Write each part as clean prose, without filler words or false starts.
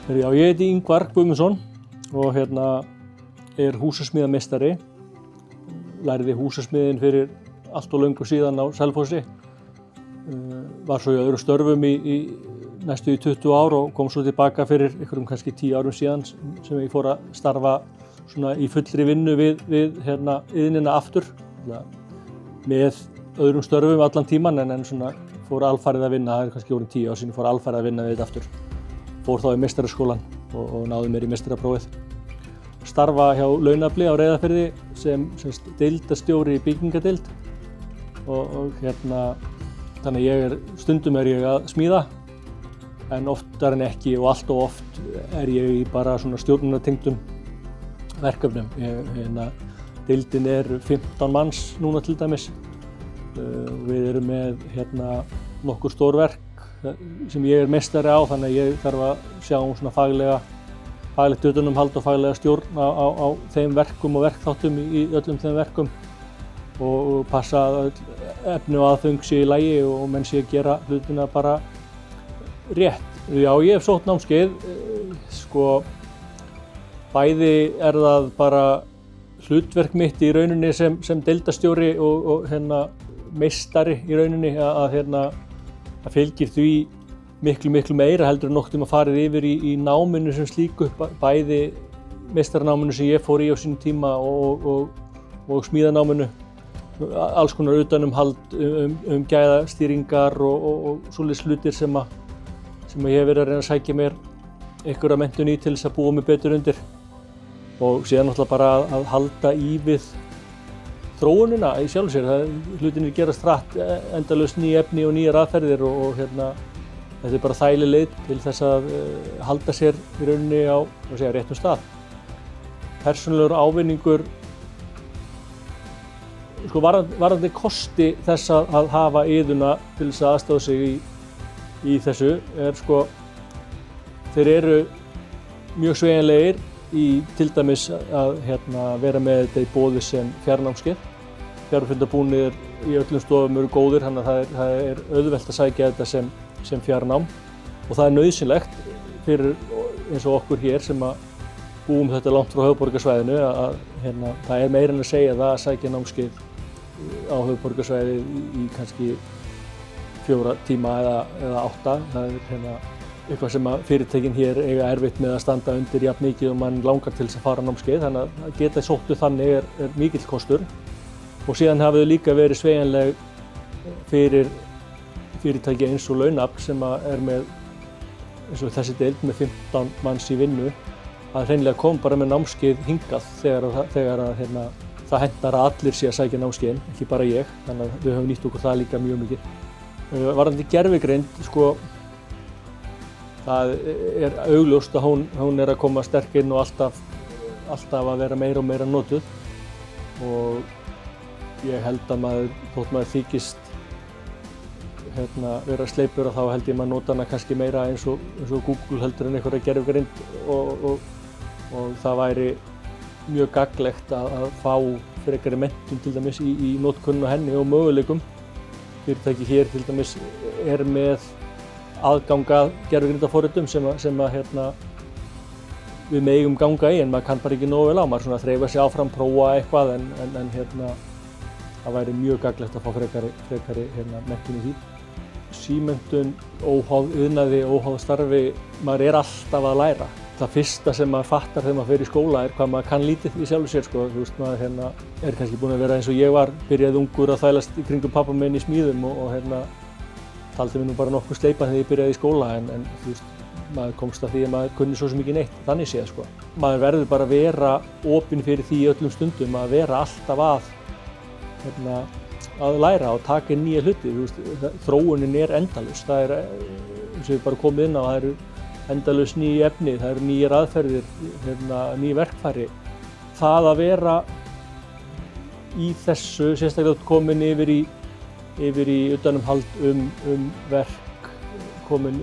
Já, ég heiti Ingvar Guðmundsson og er húsasmíðameistari. Lærði húsasmíðin fyrir allt og löngu síðan á Selfossi. Var svo í öðrum störfum í næstu í 20 ár og kom svo tilbaka fyrir einhverjum kannski 10 árum síðan sem ég fór að starfa svona í fullri vinnu við iðnina aftur. Með öðrum störfum allan tíman en svona fór alfarið að vinna, það kannski orðin 10 ár síðan, fór alfarið að vinna við þetta aftur. Fór þá í meistaraskólann og náði mér í meistaraprófið. Starfa hjá Launafli á Reyðarfirði sem deildarstjóri í byggingadeild og þannig stundum er ég að smíða en oftar en ekki og allt og oft er ég í bara svona stjórnunartengdum verkefnum. Deildin er 15 manns núna til dæmis. Við erum með nokkur stór verk sem ég er meistari á, þannig að ég þarf að sjá svona faglegt utanumhald og faglega stjórn á þeim verkum og verkþáttum í öllum þeim verkum og passa að efni og aðföng sé í lagi og menn sé að gera hlutina bara rétt. Já, ég hef sótt námskeið, bæði er það bara hlutverk mitt í rauninni sem deildarstjóri og meistari í rauninni það fylgir því miklu meira heldur en nokkuð farið yfir í náminu sem slíku, bæði meistaranáminu sem ég fór í á sínum tíma og smíðanáminu, alls konar utanumhald gæðastýringar og svoleiðis hlutir sem ég hef verið að reyna að sækja mér einhverja menntun í til þess að búa mig betur undir og síðan náttúrulega bara að halda í við þróunina í sjálfu sér. Hlutinir gerast hratt, endalaust ný efni og nýjar aðferðir og þetta er bara þægileg leið til þess að halda sér í rauninni á réttum stað. Persónulegur ávinningur, varðandi kosti þess að hafa iðuna til þess að aðstoða sig í þessu þeir eru mjög sveigjanlegir í til dæmis að vera með þetta í boði sem fjarnámskeið. Fjarfundabúnaðir í öllum stofum eru góðir, þannig að það er auðvelt að sækja þetta sem fjarnám og það er nauðsynlegt fyrir eins og okkur hér sem að búum þetta langt frá höfuðborgarsvæðinu að það er meira en að segja það að sækja námskeið á höfuðborgarsvæði í kannski 4 tíma eða 8. Það er eitthvað sem að fyrirtækin hér eiga erfitt með að standa undir jafn mikið og mann langar til þess að fara námskeið, þannig að geta sóttu þannig er mikill kostur. Og síðan hafa þau líka verið sveigjanleg fyrir fyrirtæki eins og Launafl sem er með, eins og þessi deild með 15 manns í vinnu, að hreinlega kom bara með námskeið hingað þegar það hentar að allir sé að sækja námskeiðin, ekki bara ég, þannig að við höfum nýtt okkur það líka mjög mikið. Varðandi gervigreind, það er augljóst að hún er að koma sterk inn og alltaf að vera meira og meira notuð og ég held að þótt maður þykist vera sleipur og þá held ég maður nota hana kannski meira eins og Google heldur en einhverja gervigreind og það væri mjög gagnlegt að fá frekari menntun til dæmis í notkun á henni og möguleikum. Fyrirtæki hér til dæmis er með aðgang að gervigreindarforritum sem við megum ganga í en maður kann bara ekki nógu vel á. Maður svona þreifa sig áfram, prófa eitthvað en það væri mjög gagnlegt að fá frekari menntun í því. Símenntun, óháð iðnaði, óháð starfi, maður er alltaf að læra. Það fyrsta sem maður fattar þegar maður fer í skóla er hvað maður kann lítið í sjálfu sér. Þú veist, maður er kannski búinn að vera eins og ég var, byrjaði ungur að þvælast í kringum pabba minn í smíðum og taldi mig nú bara nokkuð sleipan þegar ég byrjaði í skóla en þú veist, maður komst að því að maður kunni svo sem ekki neitt, þannig séð Maður verður bara að vera opinn fyrir því í öllum stundum, að vera alltaf að læra og taka inn nýja hluti. Þú veist, þróunin er endalaus, það er, eins og við bara komum inn á, það eru endalaus ný efni, það eru nýjar aðferðir, ný verkfæri. Það að vera í þessu, sérstaklega komin yfir í utanumhald verk, komin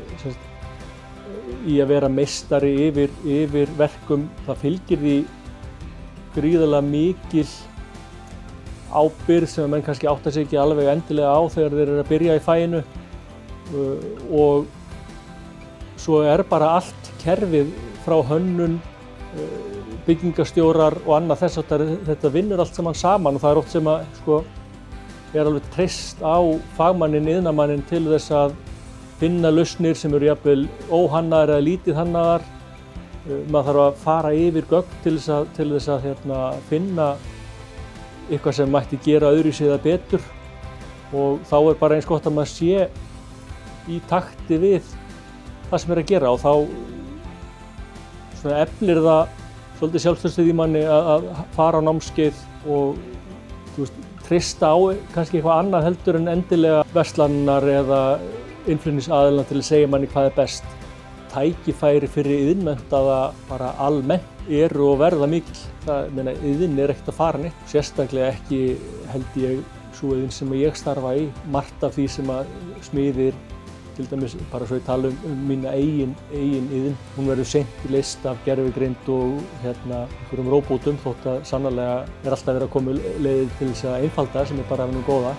í að vera meistari yfir verkum, það fylgir því gríðarlega mikil ábyrgð sem menn kannski átta sig ekki alveg endilega á þegar þeir eru að byrja í faginu og svo er bara allt kerfið frá hönnun, byggingarstjórar og annað þess að þetta vinnur allt saman og það oft sem að alveg treyst á fagmanninn, iðnaðarmanninn til þess að finna lausnir sem eru jafnvel óhannaðar eða lítið hannaðar. Maður þarf að fara yfir gögn til þess að finna eitthvað sem mætti gera öðruvísi eða betur og þá bara eins gott að maður sé í takti við það sem að gera og þá eflir það svolítið sjálfstraustið í manni að fara á námskeið og treysta á kannski eitthvað annað heldur en endilega verslanirnar eða innflutningsaðilar til að segja manni hvað best. Tækifæri fyrir iðnmenntaða bara almennt eru og verða mikil. Iðn ekkert að fara neitt. Sérstaklega ekki held ég sú iðn sem ég starfa í. Margt af því sem að smiðir, til dæmis bara svo ég tala mína eigin iðn. Hún verður seint leyst af gervigreind og einhverjum róbótum þótt að sannarlega alltaf verið að koma leiðir til þess að einfalda sem bara af nú góða.